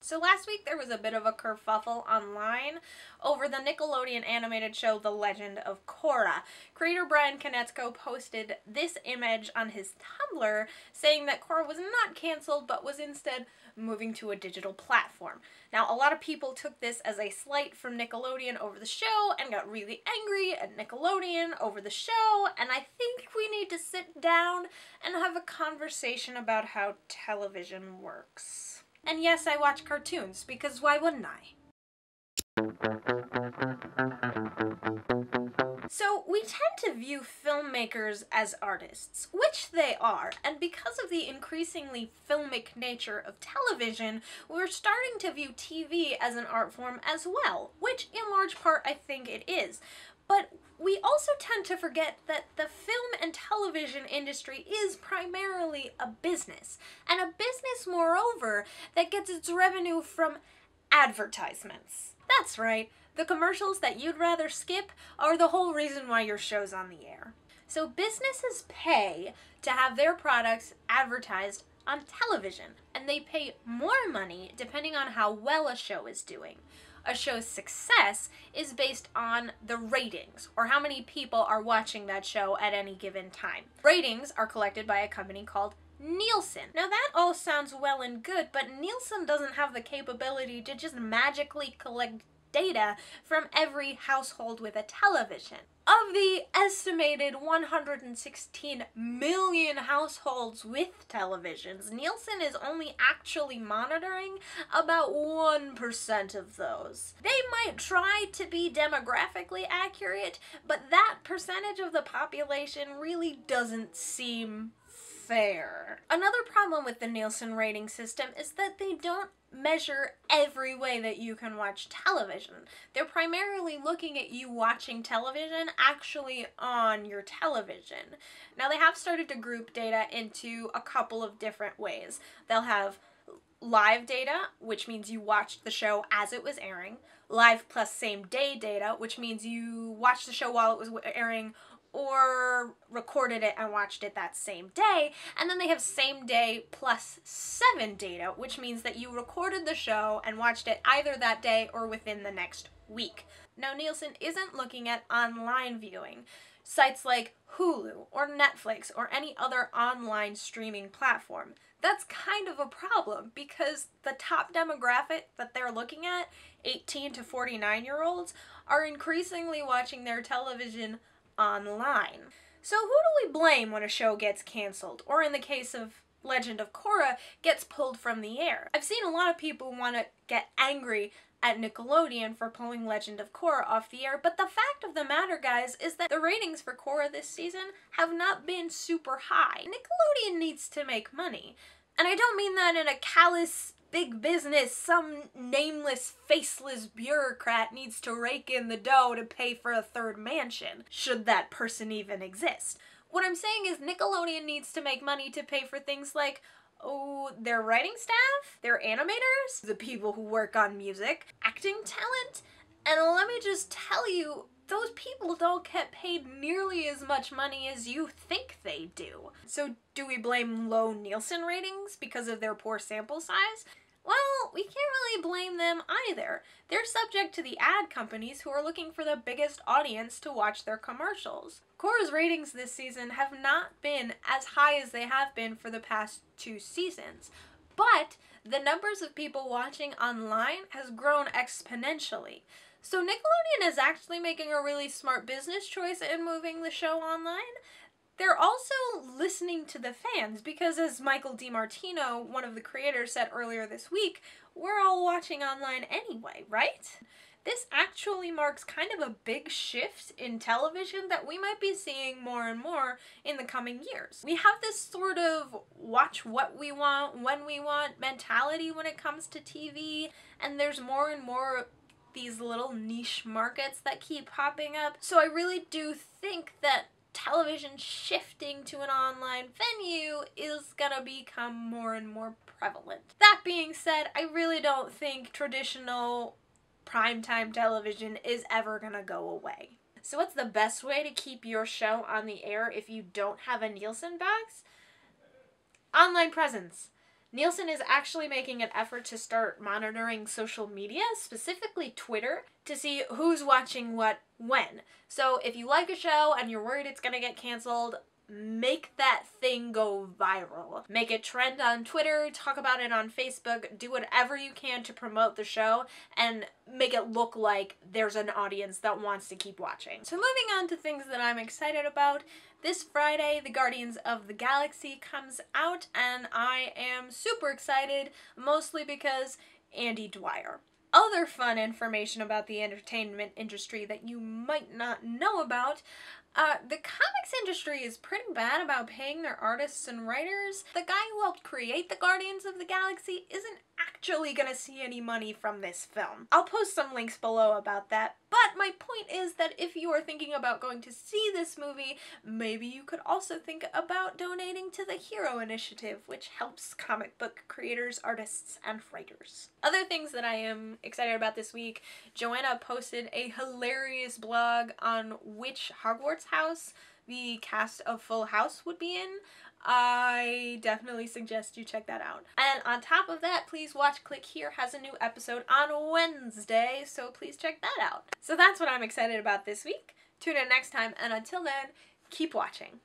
So last week there was a bit of a kerfuffle online over the Nickelodeon animated show The Legend of Korra. Creator Brian Konietzko posted this image on his Tumblr saying that Korra was not canceled but was instead moving to a digital platform. Now a lot of people took this as a slight from Nickelodeon over the show and got really angry at Nickelodeon over the show, and I think we need to sit down and have a conversation about how television works. And yes, I watch cartoons, because why wouldn't I? So, we tend to view filmmakers as artists, which they are, and because of the increasingly filmic nature of television, we're starting to view TV as an art form as well, which in large part I think it is. But we also tend to forget that the film and television industry is primarily a business, and a business, moreover, that gets its revenue from advertisements. That's right, the commercials that you'd rather skip are the whole reason why your show's on the air. So businesses pay to have their products advertised on television, and they pay more money depending on how well a show is doing. A show's success is based on the ratings, or how many people are watching that show at any given time. Ratings are collected by a company called Nielsen. Now that all sounds well and good, but Nielsen doesn't have the capability to just magically collect data from every household with a television. Of the estimated 116 million households with televisions, Nielsen is only actually monitoring about 1% of those. They might try to be demographically accurate, but that percentage of the population really doesn't seem fair. Another problem with the Nielsen rating system is that they don't measure every way that you can watch television. They're primarily looking at you watching television actually on your television. Now they have started to group data into a couple of different ways. They'll have live data, which means you watched the show as it was airing. Live plus same day data, which means you watched the show while it was airing or recorded it and watched it that same day. And then they have same day plus 7 data, which means that you recorded the show and watched it either that day or within the next week. Now Nielsen isn't looking at online viewing. Sites like Hulu or Netflix or any other online streaming platform. That's kind of a problem because the top demographic that they're looking at, 18 to 49-year-olds, are increasingly watching their television online. So who do we blame when a show gets canceled, or in the case of Legend of Korra, gets pulled from the air? I've seen a lot of people want to get angry at Nickelodeon for pulling Legend of Korra off the air, but the fact of the matter, guys, is that the ratings for Korra this season have not been super high. Nickelodeon needs to make money. And I don't mean that in a callous big business, some nameless, faceless bureaucrat needs to rake in the dough to pay for a third mansion, should that person even exist. What I'm saying is Nickelodeon needs to make money to pay for things like, their writing staff, their animators, the people who work on music, acting talent, and let me just tell you, those people don't get paid nearly as much money as you think they do. So do we blame low Nielsen ratings because of their poor sample size? Well, we can't really blame them either. They're subject to the ad companies who are looking for the biggest audience to watch their commercials. Korra's ratings this season have not been as high as they have been for the past 2 seasons, but the numbers of people watching online has grown exponentially. So Nickelodeon is actually making a really smart business choice in moving the show online. They're also listening to the fans because, as Michael DiMartino, one of the creators, said earlier this week, we're all watching online anyway, right? This actually marks kind of a big shift in television that we might be seeing more and more in the coming years. We have this sort of watch what we want, when we want mentality when it comes to TV, and there's more and more these little niche markets that keep popping up. So I really do think that television shifting to an online venue is gonna become more and more prevalent. That being said, I really don't think traditional primetime television is ever gonna go away. So what's the best way to keep your show on the air if you don't have a Nielsen box? Online presence. Nielsen is actually making an effort to start monitoring social media, specifically Twitter, to see who's watching what when. So if you like a show and you're worried it's gonna get canceled, make that thing go viral. Make it trend on Twitter, talk about it on Facebook, do whatever you can to promote the show and make it look like there's an audience that wants to keep watching. So moving on to things that I'm excited about, this Friday, the Guardians of the Galaxy comes out and I am super excited, mostly because Andy Dwyer. Other fun information about the entertainment industry that you might not know about, the comics industry is pretty bad about paying their artists and writers. The guy who helped create the Guardians of the Galaxy isn't actually gonna see any money from this film. I'll post some links below about that, but my point is that if you are thinking about going to see this movie, maybe you could also think about donating to the Hero Initiative, which helps comic book creators, artists, and writers. Other things that I am excited about this week, Joanna posted a hilarious blog on which Hogwarts house the cast of Full House would be in. I definitely suggest you check that out. And on top of that, please watch Click Here has a new episode on Wednesday, so please check that out. So that's what I'm excited about this week. Tune in next time, and until then, keep watching.